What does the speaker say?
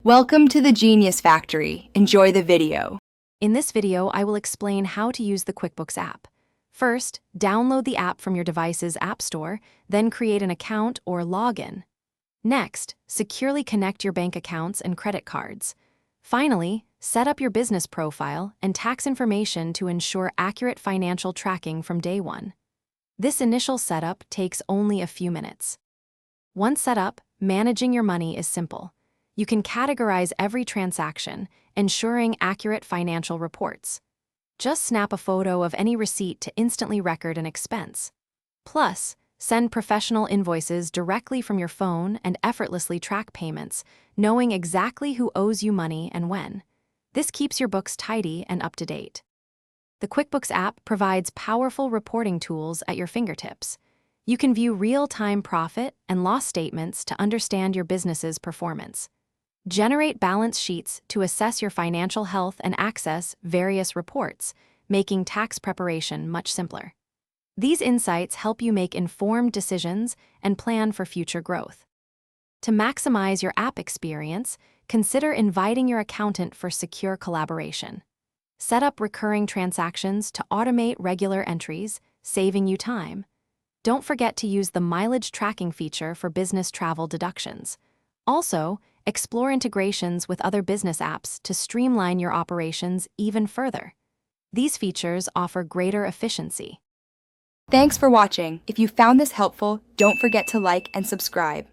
Welcome to the Genius Factory. Enjoy the video. In this video, I will explain how to use the QuickBooks app. First, download the app from your device's app store, then create an account or login. Next, securely connect your bank accounts and credit cards. Finally, set up your business profile and tax information to ensure accurate financial tracking from day one. This initial setup takes only a few minutes. Once set up, managing your money is simple. You can categorize every transaction, ensuring accurate financial reports. Just snap a photo of any receipt to instantly record an expense. Plus, send professional invoices directly from your phone and effortlessly track payments, knowing exactly who owes you money and when. This keeps your books tidy and up to date. The QuickBooks app provides powerful reporting tools at your fingertips. You can view real-time profit and loss statements to understand your business's performance. Generate balance sheets to assess your financial health and access various reports, making tax preparation much simpler. These insights help you make informed decisions and plan for future growth. To maximize your app experience, consider inviting your accountant for secure collaboration. Set up recurring transactions to automate regular entries, saving you time. Don't forget to use the mileage tracking feature for business travel deductions. Also, explore integrations with other business apps to streamline your operations even further. These features offer greater efficiency. Thanks for watching. If you found this helpful, don't forget to like and subscribe.